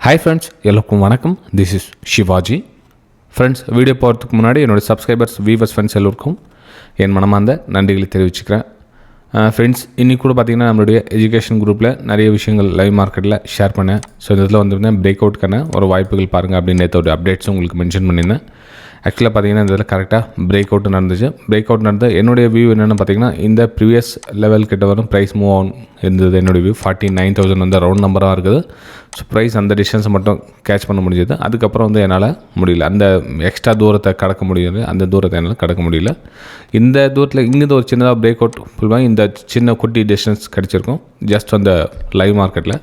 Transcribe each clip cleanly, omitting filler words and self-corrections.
Hi friends, எல்லோருக்கும் வணக்கம். This is Shivaji. Friends, video போகிறதுக்கு முன்னாடி என்னோடய சப்ஸ்கிரைபர்ஸ், வியூவர்ஸ், ஃப்ரெண்ட்ஸ் எல்லோருக்கும் என் மனமார்ந்த நன்றிகளை தெரிவிச்சுக்கிறேன். ஃப்ரெண்ட்ஸ், இன்றைக்கி கூட பார்த்திங்கன்னா நம்மளுடைய எஜுகேஷன் குரூப்பில் நிறைய விஷயங்கள் லைவ் மார்க்கெட்டில் ஷேர் பண்ணேன். ஸோ இந்த இதில் வந்துருந்தேன் பிரேக் அவுட்க்கான ஒரு வாய்ப்புகள் பாருங்கள் அப்படின்னு நேற்றோட அப்டேட்ஸும் உங்களுக்கு மென்ஷன் பண்ணியிருந்தேன். ஆக்சுவலாக பார்த்திங்கன்னா இந்த இதில் கரெக்டாக பிரேக் அவுட் நடந்துச்சு. பிரேக் அவுட் நடந்த என்னுடைய வியூ என்னென்னு பார்த்திங்கன்னா, இந்த ப்ரீவியஸ் லெவல் கிட்ட வரும் ப்ரைஸ் மூவ் ஆன் இருந்தது. என்னுடைய வியூ 49,000 வந்து ரவுண்ட் நம்பராக இருக்குது. ஸோ ப்ரைஸ் அந்த டிஸ்டன்ஸை மட்டும் கேட்ச் பண்ண முடிஞ்சது. அதுக்கப்புறம் வந்து என்னால் முடியல, அந்த எக்ஸ்ட்ரா தூரத்தை கடக்க முடியல, அந்த தூரத்தை என்னால் கடக்க முடியல. இந்த தூரத்தில் இங்கேருந்து ஒரு சின்னதாக பிரேக் அவுட் ஃபுல்லாக இந்த சின்ன குட்டி டிஸ்டன்ஸ் கிடச்சிருக்கும் ஜஸ்ட் அந்த லைவ் மார்க்கெட்டில்.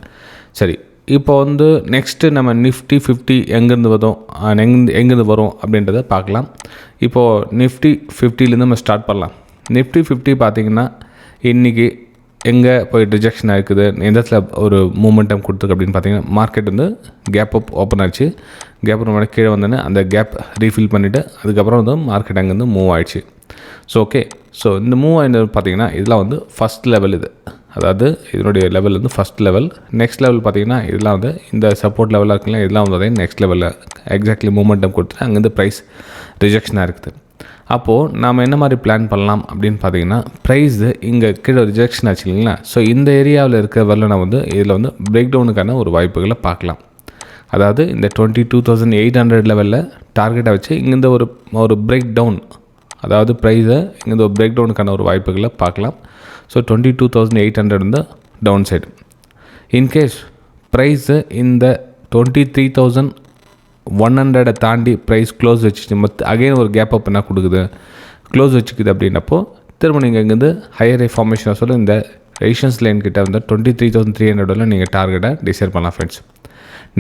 சரி, இப்போ வந்து நெக்ஸ்ட்டு நம்ம நிஃப்டி 50 எங்கேருந்து வரும் அப்படின்றத பார்க்கலாம். இப்போது நிஃப்டி 50லேருந்து நம்ம ஸ்டார்ட் பண்ணலாம். நிஃப்டி 50 பார்த்திங்கன்னா இன்றைக்கி எங்கே போய் ரிஜெக்ஷன் ஆகிருக்குது, எந்த இடத்துல ஒரு மூமெண்டம் கொடுத்துருக்கு அப்படின்னு பார்த்தீங்கன்னா, மார்க்கெட் வந்து கேப் அப் ஓப்பன் ஆச்சு. கேப் அப் கீழே வந்தோன்னே அந்த கேப் ரீஃபில் பண்ணிவிட்டு அதுக்கப்புறம் வந்து மார்க்கெட் அங்கேருந்து மூவ் ஆகிடுச்சு. ஸோ ஓகே, ஸோ இந்த மூவ் ஆகினது பார்த்திங்கன்னா இதெல்லாம் வந்து ஃபஸ்ட் லெவல். இது அதாவது இதனுடைய லெவல் வந்து ஃபஸ்ட் லெவல். நெக்ஸ்ட் லெவல் பார்த்திங்கன்னா இதெல்லாம் வந்து இந்த சப்போர்ட் லெவலாக இருக்குல்ல, இதெல்லாம் வந்து நெக்ஸ்ட் லெவலில் எக்ஸாக்ட்லி மூமெண்டம் கொடுத்துட்டு அங்கேருந்து ப்ரைஸ் ரிஜெக்ஷனாக இருக்குது. அப்போது நாம் என்ன மாதிரி பிளான் பண்ணலாம் அப்படின்னு பார்த்தீங்கன்னா, ப்ரைஸு இங்கே கீழே ரிஜெக்ஷன் ஆச்சு இல்லைங்களா. ஸோ இந்த ஏரியாவில் இருக்க வரல வந்து இதில் வந்து பிரேக் டவுனுக்கான ஒரு வாய்ப்புகளை பார்க்கலாம். அதாவது இந்த 22,800 லெவலில் டார்கெட்டாக வச்சு இங்கேருந்து ஒரு பிரேக் டவுன், அதாவது ப்ரைஸை இங்கேருந்து ஒரு பிரேக் டவுனுக்கான ஒரு வாய்ப்புகளை பார்க்கலாம். ஸோ 22,800 வந்து டவுன் சைடு. இன்கேஸ் ப்ரைஸு இந்த 23,100 தாண்டி ப்ரைஸ் க்ளோஸ் வச்சுச்சு, அகைன் ஒரு கேப் அப் என்ன கொடுக்குது, க்ளோஸ் வச்சுக்குது அப்படின்னப்போ திரும்ப நீங்கள் இங்கேருந்து ஹையர் ஃபார்மேஷனாக சொல்லி இந்த ரெசிஸ்டன்ஸ் லைன் கிட்ட வந்து 23,300 நீங்கள் டார்கெட்டை டிசைட் பண்ணலாம். ஃப்ரெண்ட்ஸ்,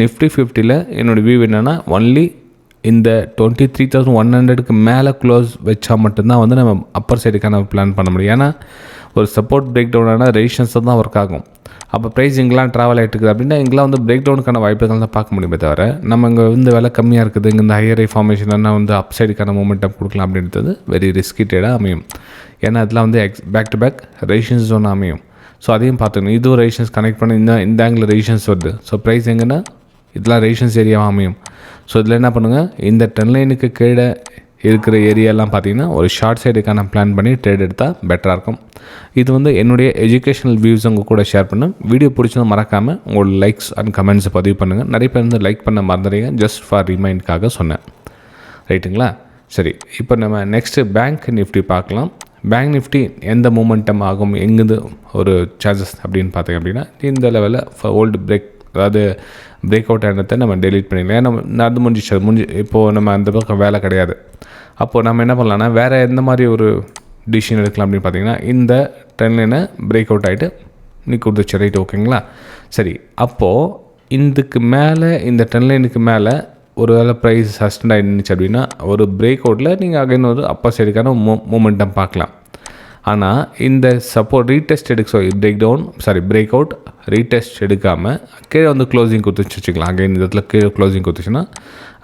நிஃப்டி 50ல் என்னோடய வியூ என்னென்னா, ஒன்லி இந்த 23,100க்கு மேலே க்ளோஸ் வச்சா மட்டும்தான் வந்து நம்ம அப்பர் சைடுக்கான பிளான் பண்ண முடியும். ஏன்னா ஒரு சப்போர்ட் பிரேக் டவுனான ரெசிஸ்டன்ஸ் தான் ஒர்க் ஆகும். அப்போ ப்ரைஸ் இங்கெல்லாம் ட்ராவல் ஆகிட்டு இருக்குது அப்படின்னா இங்கெல்லாம் வந்து பிரேக் டவுனுக்கான வாய்ப்புகள் தான் பார்க்க முடியுமே தவிர, நம்ம இங்கே வந்து விலை கம்மியாக இருக்குது, இங்கே இந்த ஹையர் ஃபார்மேஷன்னா வந்து அப் சைடுக்கான மூமெண்டம் கொடுக்கலாம் அப்படின்றது வெரி ரிஸ்கி ட்ரேடாக அமையும். ஏன்னா அதெல்லாம் வந்து back to back resistance zone அமையும். ஸோ அதையும் பார்த்துக்கணும். இதுவும் ரெசிஸ்டன்ஸ் கனெக்ட் பண்ணி இந்த ஆங்கிள் ரெசிஸ்டன்ஸ் வருது. ஸோ ப்ரைஸ் எங்கன்னா இதெல்லாம் ரெசிஸ்டன்ஸ் ஏரியாவாக அமையும். ஸோ இதில் என்ன பண்ணுங்கள், இந்த ட்ரெண்ட் லைனுக்கு கீழே இருக்கிற ஏரியாலாம் பார்த்திங்கன்னா ஒரு ஷார்ட் சைடுக்கான பிளான் பண்ணி ட்ரேட் எடுத்தால் பெட்டராக இருக்கும். இது வந்து என்னுடைய எஜுகேஷனல் வியூஸ் உங்கள் கூட ஷேர் பண்ணேன். வீடியோ பிடிச்சதும் மறக்காமல் உங்களோட லைக்ஸ் அண்ட் கமெண்ட்ஸை பதிவு பண்ணுங்கள். நிறைய பேர் வந்து லைக் பண்ண மறந்துடுங்க, ஜஸ்ட் ஃபார் ரிமைண்ட்காக சொன்னேன். ரைட்டுங்களா? சரி, இப்போ நம்ம நெக்ஸ்ட்டு பேங்க் நிஃப்டி பார்க்கலாம். பேங்க் நிஃப்டி எந்த மூமெண்டம் ஆகும், எங்கேருந்து ஒரு சார்ஜஸ் அப்படின்னு பார்த்தீங்க அப்படின்னா, இந்த லெவலில் ஓல்டு பிரேக், அதாவது பிரேக் அவுட் ஆனதை நம்ம டெலீட் பண்ணிடலாம். ஏன்னா நடந்து முடிஞ்சு இப்போது நம்ம அந்த பக்கம் வேலை கிடையாது. அப்போது நம்ம என்ன பண்ணலாம்னா, வேறு எந்த மாதிரி ஒரு டிசிஷன் எடுக்கலாம் அப்படின்னு பார்த்தீங்கன்னா, இந்த ட்ரெண்ட் லைனை பிரேக் அவுட் ஆகிட்டு நீ கொடுத்துச்சு. ரைட், ஓகேங்களா? சரி, அப்போது இதுக்கு மேலே இந்த ட்ரெண்ட் லைனுக்கு மேலே ஒரு வேளை ப்ரைஸ் சஸ்டெண்ட் ஆகிடுச்சு அப்படின்னா ஒரு பிரேக் அவுட்டில் நீங்கள் அகைன் ஒரு அப்பர் சைடுக்கான மூமெண்டம் பார்க்கலாம். ஆனால் இந்த support retest break out retest எடுக்காமல் கீழே வந்து க்ளோசிங் கொடுத்துச்சு வச்சுக்கலாம். அகைன் இந்த இடத்துல கீழே க்ளோசிங் கொடுத்துச்சுன்னா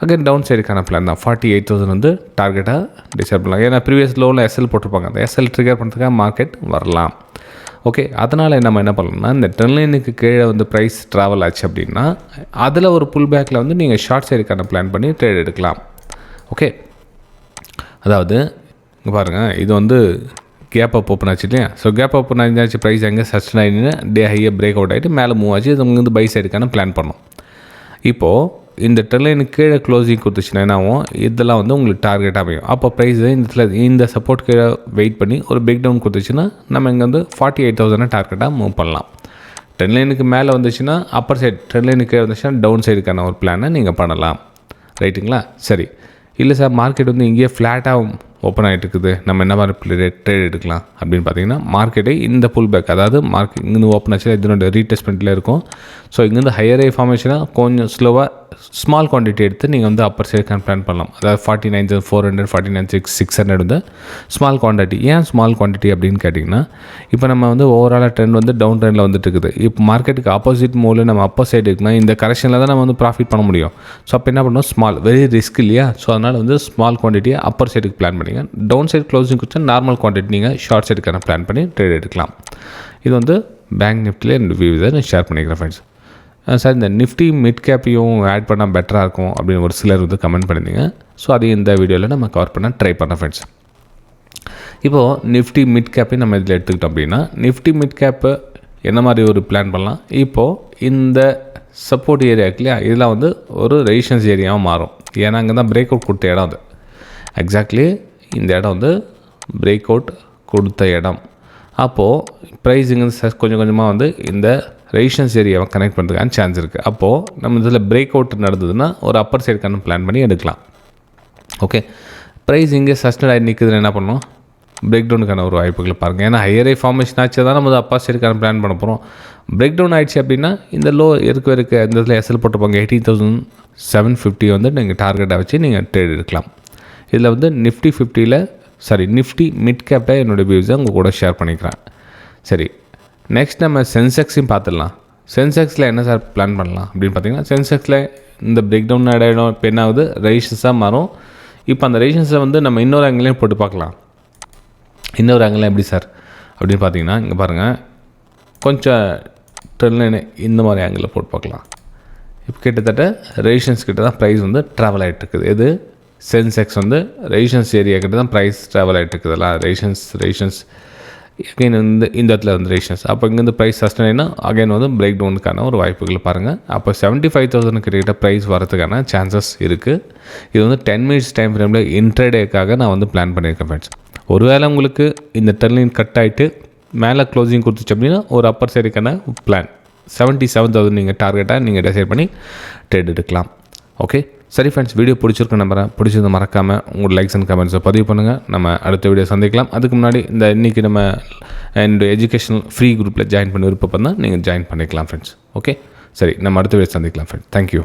அகைன் டவுன் சைடுக்கான பிளான் தான். 48,000 வந்து டார்கெட்டாக டிசைட் பண்ணலாம். ஏன்னா ப்ரீவியஸ் லோவில் எஸ்எல் போட்டிருப்பாங்க, அந்த எஸ்எல் ட்ரிகர் பண்ணுறதுக்காக மார்க்கெட் வரலாம். ஓகே, அதனால் நம்ம என்ன பண்ணலாம்னா, இந்த ட்ரெண்ட் லைனுக்கு கீழே வந்து ப்ரைஸ் ட்ராவல் ஆச்சு அப்படின்னா அதில் ஒரு புல் பேக்கில் வந்து நீங்கள் ஷார்ட் சைடுக்கான பிளான் பண்ணி ட்ரேட் எடுக்கலாம். ஓகே, அதாவது இங்கே பாருங்கள், இது வந்து கேப் அப் ஓப்பன் ஆச்சு இல்லையா. ஸோ கேப் அப் ஓப்பன் ஆச்சு, ப்ரைஸ் எங்கே சஸ்டெண்ட் ஆகிடுன்னு டே ஹையாக பிரேக் அவுட் ஆகிட்டு மேலே மூவ் ஆச்சு. இது வந்து பை சைடுக்கான பிளான் பண்ணோம். இப்போது இந்த ட்ரெண்ட் லைனுக்கு கீழே க்ளோசிங் கொடுத்துச்சுன்னா என்னாகும், இதெல்லாம் வந்து உங்களுக்கு டார்கெட் அமையும். அப்போ ப்ரைஸ் இந்த சப்போர்ட் கீழே வெயிட் பண்ணி ஒரு பிரேக் டவுன் கொடுத்துச்சுன்னா நம்ம இங்கே வந்து 48,000 டார்கெட்டாக மூவ் பண்ணலாம். ட்ரெண்ட் லைனுக்கு மேலே வந்துச்சுன்னா அப்பர் சைடு, ட்ரெண்ட் லைனுக்கு கீழே வந்துச்சுன்னா டவுன் சைடுக்கான ஒரு பிளானை நீங்கள் பண்ணலாம். ரைட்டுங்களா? சரி, இல்லை சார் மார்க்கெட் வந்து இங்கேயே ஃப்ளாட்டாக ஓப்பன் ஆகிட்டு இருக்குது, நம்ம என்ன மாதிரி ட்ரேட் எடுக்கலாம் அப்படின்னு பார்த்தீங்கன்னா, மார்க்கெட்டை இந்த புல் பேக், அதாவது மார்க்கெட் இங்கேருந்து ஓப்பன் ஆச்சு இதனோட ரீடெஸ்ட்மெண்ட்டில் இருக்கும். ஸோ இங்கேருந்து ஹையர் ஃபார்மேஷனாக கொஞ்சம் ஸ்லோவாக ஸ்மால் குவான்டிட்டி எடுத்து நீங்கள் வந்து அப்பர் சைடுக்கான பிளான் பண்ணலாம். அதாவது 49,400 49,600 வந்து ஸ்மால் குவான்டிட்டி. ஏன் ஸ்மால் குவான்டிட்டி அப்படின்னு கேட்டிங்கன்னா, இப்போ நம்ம வந்து ஓவராலாக ட்ரெண்ட் வந்து டவுன் ட்ரெண்டில் வந்துட்டு இருக்குது. இப்போ மார்க்கெட்டுக்கு ஆப்போசிட் மூவில் நம்ம அப்பர் சைடு இருக்குன்னா இந்த கரெக்ஷனில் தான் நம்ம வந்து ப்ராஃபிட் பண்ண முடியும். ஸோ அப்போ என்ன பண்ணணும், ஸ்மால், வெரி ரிஸ்க் இல்லையா. ஸோ அதனால் வந்து ஸ்மால் குவான்டிட்டியை அப்பர் சைடுக்கு பிளான் பண்ணிங்க. டவுன் சைடு க்ளோசிங் கொடுத்தா நார்மல் குவான்டிட்டி நீங்கள் ஷார்ட் சைடுக்கான பிளான் பண்ணி ட்ரேட் எடுக்கலாம். இது வந்து பேங்க் நிஃப்டியில் என்னோட வியூ இதை நான் ஷேர் பண்ணிக்கிறேன். ஃப்ரெண்ட்ஸ், சார் இந்த நிஃப்டி மிட் கேப்பையும் ஆட் பண்ணால் பெட்டராக இருக்கும் அப்படின்னு ஒரு சிலர் வந்து கமெண்ட் பண்ணியிருந்தீங்க. ஸோ அதையும் இந்த வீடியோவில் நம்ம கவர் பண்ண ட்ரை பண்ணோம் ஃப்ரெண்ட்ஸ். இப்போது நிஃப்டி மிட் கேப்பையும் நம்ம இதில் எடுத்துக்கிட்டோம் அப்படின்னா நிஃப்டி மிட் கேப்பு என்ன மாதிரி ஒரு பிளான் பண்ணலாம். இப்போது இந்த சப்போர்ட் ஏரியாவுக்கு இல்லையா, இதெல்லாம் வந்து ஒரு ரெசிஸ்டன்ஸ் ஏரியாவும் மாறும். ஏன்னா அங்கே தான் பிரேக் அவுட் கொடுத்த இடம் அது. எக்ஸாக்ட்லி இந்த இடம் வந்து பிரேக் அவுட் கொடுத்த இடம். அப்போது ப்ரைஸிங் கொஞ்சம் கொஞ்சமாக வந்து இந்த ரெசிஸ்டன்ஸ் ஏரியாவை கனெக்ட் பண்ணுறதுக்கான சான்ஸ் இருக்குது. அப்போது நம்ம இதில் பிரேக் அவுட் நடந்ததுன்னா ஒரு அப்பர் சைடுக்கான பிளான் பண்ணி எடுக்கலாம். ஓகே, ப்ரைஸ் இங்கே சஸ்டட் ஆகி நிற்குதுன்னு என்ன பண்ணணும், பிரேக் டவுனுக்கான ஒரு வாய்ப்புகளை பாருங்கள். ஏன்னா ஹையர் ஃபார்மேஷன் ஆச்சு தான் நம்ம அப்பர் சைடுக்கான பிளான் பண்ண போகிறோம். பிரேக் டவுன் ஆகிடுச்சு அப்படின்னா இந்த லோ இருக்க இந்த இடத்துல எஸ்எல் போட்டுப்பாங்க 18,750 வந்து நீங்கள் டார்கெட்டாக வச்சு நீங்கள் ட்ரேட் எடுக்கலாம். இதில் வந்து நிஃப்டி மிட் கேப்பில் என்னோடய வியூஸை உங்கள் கூட ஷேர் பண்ணிக்கிறேன். சரி, நெக்ஸ்ட் நம்ம சென்செக்ஸையும் பார்த்துடலாம். சென்செக்ஸில் என்ன சார் பிளான் பண்ணலாம் அப்படின்னு பார்த்தீங்கன்னா, சென்செக்ஸில் இந்த பிரேக் டவுன் இடம் இப்போ என்ன ஆகுது, ரெசிஸ்டன்ஸாக மாறும். இப்போ அந்த ரெசிஸ்டன்ஸை வந்து நம்ம இன்னொரு ஆங்கிலையும் போட்டு பார்க்கலாம். இன்னொரு ஆங்கிலாம் எப்படி சார் அப்படின்னு பார்த்தீங்கன்னா, இங்கே பாருங்கள், கொஞ்சம் ட்ரெண்ட் இந்த மாதிரி ஆங்கிளில் போட்டு பார்க்கலாம். இப்போ கிட்டத்தட்ட ரெசிஸ்டன்ஸ் கிட்ட தான் ப்ரைஸ் வந்து ட்ராவல் ஆகிட்டு இருக்குது. எது, சென்செக்ஸ் வந்து ரெசிஸ்டன்ஸ் ஏரியா கிட்ட தான் ப்ரைஸ் ட்ராவல் ஆகிட்டு இருக்குதுல்ல. ரெசிஸ்டன்ஸ் அகைன் இந்த இடத்துல வந்து ரெசிஸ்டன்ஸ். அப்போ இங்கேருந்து ப்ரைஸ் சஸ்டெயினா அகைன் வந்து பிரேக் டவுனுக்கான ஒரு வாய்ப்புகளை பாருங்கள். அப்போ 75,000 கிட்ட ப்ரைஸ் வரதுக்கான சான்சஸ் இருக்குது. இது வந்து 10 மினிட்ஸ் டைம் ஃப்ரேமில் இன்ட்ரடேக்காக நான் வந்து பிளான் பண்ணியிருக்கேன் ஃப்ரெண்ட்ஸ். ஒருவேளை உங்களுக்கு இந்த ட்ரெண்ட் கட் ஆகிட்டு மேலே க்ளோசிங் கொடுத்துச்சு அப்படின்னா ஒரு அப்பர் சைடுக்கான பிளான் 77,000 நீங்கள் டார்கெட்டாக நீங்கள் டிசைட் பண்ணி ட்ரேட் எடுக்கலாம். ஓகே, சரி ஃப்ரெண்ட்ஸ், வீடியோ பிடிச்சிருக்க நம்புறேன். பிடிச்சது மறக்காமல் உங்கள் லைக்ஸ் அண்ட் கமெண்ட்ஸை பதிவு பண்ணுங்கள். நம்ம அடுத்த வீடியோ சந்திக்கலாம். அதுக்கு முன்னாடி இன்றைக்கி நம்ம என்னோடய எஜுகேஷனல் ஃப்ரீ குரூப்பில் ஜாயின் பண்ணி விருப்பம் தான் நீங்கள் ஜாயின் பண்ணிக்கலாம் ஃப்ரெண்ட்ஸ். ஓகே, சரி, நம்ம அடுத்த வீடியோ சந்திக்கலாம் ஃப்ரெண்ட்ஸ். தேங்க்யூ.